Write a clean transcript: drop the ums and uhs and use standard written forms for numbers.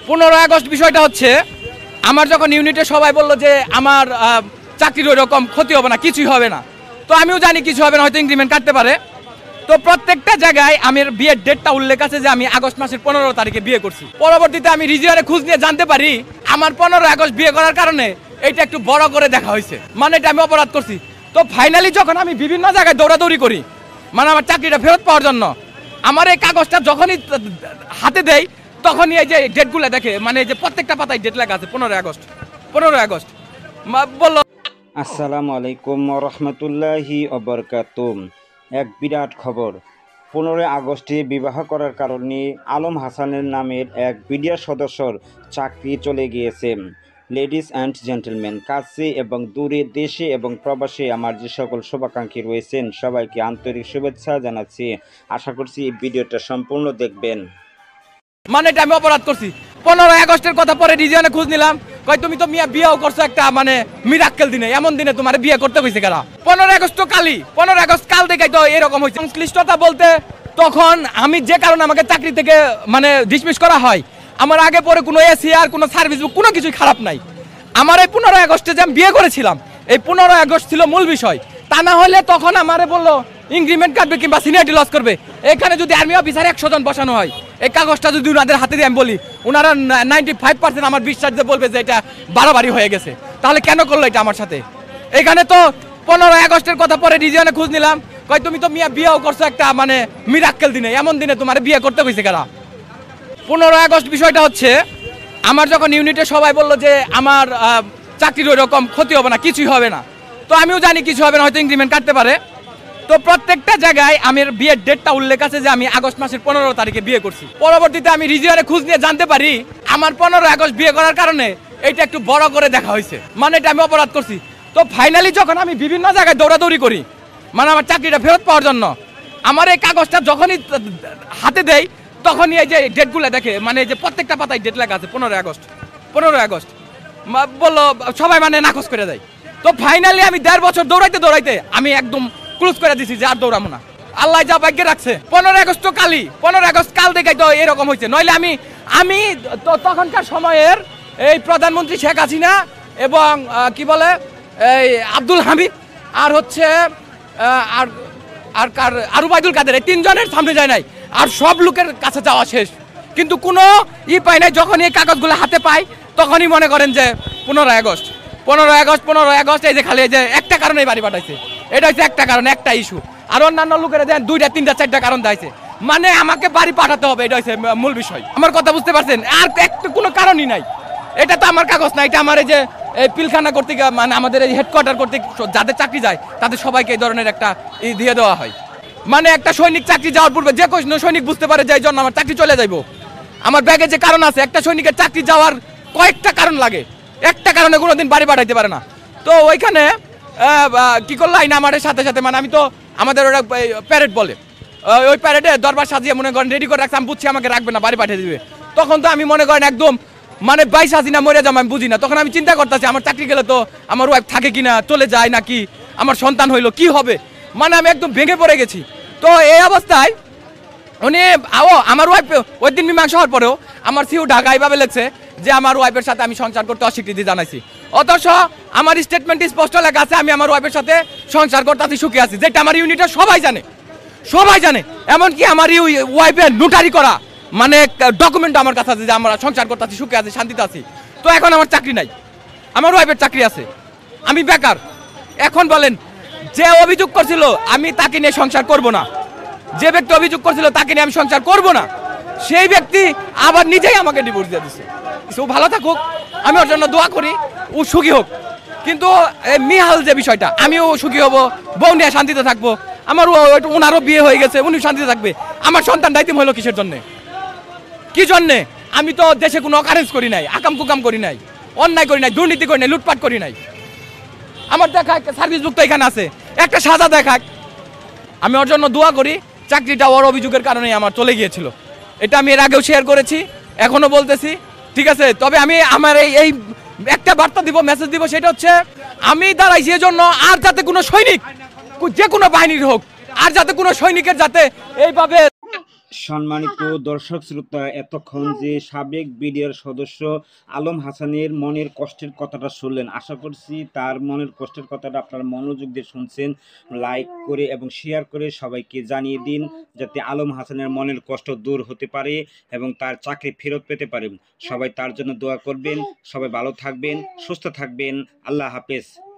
15 August বিষয়টা হচ্ছে আমার যখন ইউনিটে সবাই বললো যে আমার চাকরির ওই রকম ক্ষতি হবে না, কিছুই হবে না। তো আমিও জানি কিছু হবে না, হয়তো ইনক্রিমেন্ট কাটতে পারে। তো প্রত্যেকটা জায়গায় আমার বিয়ের ডেটটা উল্লেখ আছে যে আমি আগস্ট মাসের 15 তারিখে বিয়ে করছি। পরবর্তীতে আমি রিজিওনে খোঁজ নিয়ে জানতে পারি আমার 15 আগস্ট বিয়ে করার কারণে এটা একটু বড় করে দেখা হয়েছে, মানে এটা আমি অপরাধ করছি। তো ফাইনালি যখন আমি বিভিন্ন জায়গায় দৌড়াদৌড়ি করি মানে আমার চাকরিটা ফেরত পাওয়ার জন্য, আমার এই কাগজটা যখনই হাতে দেয় তখনই এই যে ডেটগুলো দেখে, মানে যে প্রত্যেকটা পাতায় ডেট লেখা আছে 15 আগস্ট বললো। আসসালামু আলাইকুম রহমতুল্লাহি অবরকাতুম। এক বিরাট খবর, 15 আগস্টে বিবাহ করার কারণে আলম হাসানের নামের এক বিডিআর সদস্যর চাকরি চলে গিয়েছে। লেডিস অ্যান্ড জেন্টলম্যান, কাছে এবং দূরে, দেশে এবং প্রবাসে আমার যে সকল শুভাকাঙ্ক্ষী রয়েছেন সবাইকে আন্তরিক শুভেচ্ছা জানাচ্ছি। আশা করছি এই ভিডিওটা সম্পূর্ণ দেখবেন। মানে এটা আমি অপরাধ করছি। 15 আগস্টের কথা পরে রিজিওনে খোঁজ নিলাম, কই তুমি তো মিয়া বিয়েও করছো একটা মানে মিরাক্কেল দিনে, এমন দিনে তোমার বিয়ে করতে কইছে কারা? 15 আগস্ট তো কালই, 15 আগস্ট কাল দেখাই তো এরকম হয়েছে। সংশ্লিষ্টতা বলতে তখন আমি যে কারণে আমাকে চাকরি থেকে মানে ডিসমিস করা হয়, আমার আগে পরে কোনো এসিআর কোনো সার্ভিস বুক কোনো কিছুই খারাপ নাই। আমার এই 15 আগস্টে যে আমি বিয়ে করেছিলাম এই 15 আগস্ট ছিল মূল বিষয়। তা না হলে তখন আমারে বললো ইনক্রিমেন্ট কাটবে কিংবা সিনিয়রিটি লস করবে। এখানে যদি আর্মি অফিসার 100 জন বসানো হয়, এই কাগজটা যদি ওনাদের হাতে দিয়ে আমি বলি, ওনারা 95% আমার বিশ্বাস দিয়ে বলবে যে এটা বাড়াবাড়ি হয়ে গেছে। তাহলে কেন করলো এটা আমার সাথে? এখানে তো 15 আগস্টের কথা পরে রিজিওনে খোঁজ নিলাম, কই তুমি তো মিয়া বিয়েও করছো একটা মানে মিরাক্কেল দিনে, এমন দিনে তোমার বিয়ে করতে কইছে কারা? 15 আগস্ট বিষয়টা হচ্ছে আমার যখন ইউনিটে সবাই বললো যে আমার চাকরির ওই রকম ক্ষতি হবে না, কিছুই হবে না। তো আমিও জানি কিছু হবে না, হয়তো ইনক্রিমেন্ট কাটতে পারে। তো প্রত্যেকটা জায়গায় আমার বিয়ের ডেটটা উল্লেখ আছে যে আমি আগস্ট মাসের 15 তারিখে বিয়ে করছি। পরবর্তীতে আমি রিজিওনে খোঁজ নিয়ে জানতে পারি আমার 15 আগস্ট বিয়ে করার কারণে এটা একটু বড় করে দেখা হয়েছে, মানে এটা আমি অপরাধ করছি। তো ফাইনালি যখন আমি বিভিন্ন জায়গায় দৌড়াদৌড়ি করি মানে আমার চাকরিটা ফেরত পাওয়ার জন্য, আমার এই কাগজটা যখনই হাতে দেয় তখনই এই যে ডেটগুলো দেখে, মানে যে প্রত্যেকটা পাতায় ডেট লেখা আছে 15 আগস্ট বললো, সবাই মানে নাকচ করে দেয়। তো ফাইনালি আমি 1.5 বছর দৌড়াইতে আমি একদম ক্লোজ করে দিছি যে আর দৌড়াবো না। আল্লাহ যা ভাগ্যে রাখছে 15 আগস্ট তো কালই, 15 আগস্ট কাল দেখাই তো এরকম হয়েছে। নইলে আমি তখনকার সময়ের এই প্রধানমন্ত্রী শেখ হাসিনা এবং কি বলে এই আব্দুল হামিদ আর হচ্ছে আর উবাইদুল কাদের, এই 3 জনের সামনে যায় নাই, আর সব লোকের কাছে যাওয়া শেষ, কিন্তু কোনো পাই নাই। যখন এই কাগজগুলো হাতে পাই তখনই মনে করেন যে 15 আগস্ট এই যে খালি এই যে একটা কারণেই বাড়ি পাঠাইছে, এটা হচ্ছে একটা কারণ, একটা ইস্যু। আর অন্যান্য লোকেরা দেন 2টা 3টা 4টা কারণ দিয়েছে, মানে আমাকে বাড়ি পাঠাতে হবে, এটা হচ্ছে মূল বিষয়। আমার কথা বুঝতে পারছেন? আর একটা কোনো কারণই নাই। এটা তো আমার কাগজ না, এটা আমার এই যে পিলখানা কর্তৃক মানে আমাদের এই হেডকোয়ার্টার কর্তৃক যাদের চাকরি যায় তাদের সবাইকে এই ধরনের একটা দিয়ে দেওয়া হয়। মানে একটা সৈনিক চাকরি যাওয়ার পূর্বে যে কোনো সৈনিক বুঝতে পারে যে এই জন্য আমার চাকরি চলে যাইব। আমার ব্যাগে যে কারণ আছে, একটা সৈনিকের চাকরি যাওয়ার কয়েকটা কারণ লাগে, একটা কারণে কোনোদিন বাড়ি পাঠাইতে পারে না। তো ওইখানে কি করলো আইনা আমার সাথে সাথে, মানে আমি তো আমাদের ওরা প্যারেড বলে, ওই প্যারেডে দরবার সাজিয়ে মনে করেন রেডি করে রাখছে, আমি বুঝছি আমাকে রাখবে না, বাড়ি পাঠিয়ে দিবে। তখন তো আমি মনে করেন একদম মানে 22 হাসিনা মরে যাবো আমি বুঝি না। তখন আমি চিন্তা করতেছি আমার চাকরি গেলে তো আমার ওয়াইফ থাকে কিনা, চলে যায় নাকি, আমার সন্তান হইলো কি হবে, মানে আমি একদম ভেঙে পড়ে গেছি। তো এই অবস্থায় উনি আমার ওয়াইফ ওই দিন মীমাংস হওয়ার পরেও আমার সিউ ঢাকা এইভাবে লেখছে যে আমার ওয়াইফের সাথে আমি সংসার করতে অস্বীকৃতি জানাইছি, অথচ আমার স্টেটমেন্ট স্পষ্ট লেখা আছে আমি আমার ওয়াইফের সাথে সংসার করতে আছি, সুখী আছি, যেটা আমার ইউনিটের সবাই জানে। এমনকি আমার ওয়াইফের নোটারি করা মানে ডকুমেন্ট আমার কাছে আছে যে আমরা সংসার করতে আছি, সুখে আছি, শান্তিতে আছি। তো এখন আমার চাকরি নাই, আমার ওয়াইফের চাকরি আছে, আমি বেকার। এখন বলেন যে অভিযোগ করছিল আমি তাকে নিয়ে সংসার করব না, যে ব্যক্তি অভিযোগ করছিল তাকে নিয়ে আমি সংসার করব না, সেই ব্যক্তি আবার নিজেই আমাকে ডিভোর্স দিয়ে দিচ্ছে। ও ভালো থাকুক, আমি ওর জন্য দোয়া করি, ও সুখী হোক। কিন্তু মিহাল যে বিষয়টা, আমিও সুখী হব, বউ নিয়ে শান্তিতে থাকবো, আমার ওনারও বিয়ে হয়ে গেছে, উনি শান্তিতে থাকবে। আমার সন্তান দায়িত্ব হলো কিসের জন্যে, কি জন্যে? আমি তো দেশে কোনো অকারেন্স করি নাই, আকাম কুকাম করি নাই, অন্যায় করি নাই, দুর্নীতি করি নাই, লুটপাট করি নাই। আমার দেখাক সার্ভিস বুক তো এখানে আছে, একটা সাজা দেখাক। আমি ওর জন্য দোয়া করি। চাকরিটা ওর অভিযোগের কারণে আমার চলে গিয়েছিল, এটা আমি এর আগেও শেয়ার করেছি, এখনো বলতেছি, ঠিক আছে? তবে আমি আমার এই একটা বার্তা দিব, মেসেজ দিব, সেটা হচ্ছে আমি দাঁড়াইছি এজন্য আর যাতে কোনো সৈনিক, যে কোনো বাহিনীর হোক, আর যাতে কোনো সৈনিকের যাতে এইভাবে সম্মানিত দর্শক শ্রোতা, এতক্ষণ যে সাবেক বিডিআর সদস্য আলম হাসানের মনের কষ্টের কথাটা শুনলেন, আশা করছি তার মনের কষ্টের কথাটা আপনারা মনোযোগ দিয়ে শুনছেন। লাইক করে এবং শেয়ার করে সবাইকে জানিয়ে দিন, যাতে আলম হাসানের মনের কষ্ট দূর হতে পারে এবং তার চাকরি ফেরত পেতে পারেন। সবাই তার জন্য দোয়া করবেন। সবাই ভালো থাকবেন, সুস্থ থাকবেন। আল্লাহ হাফেজ।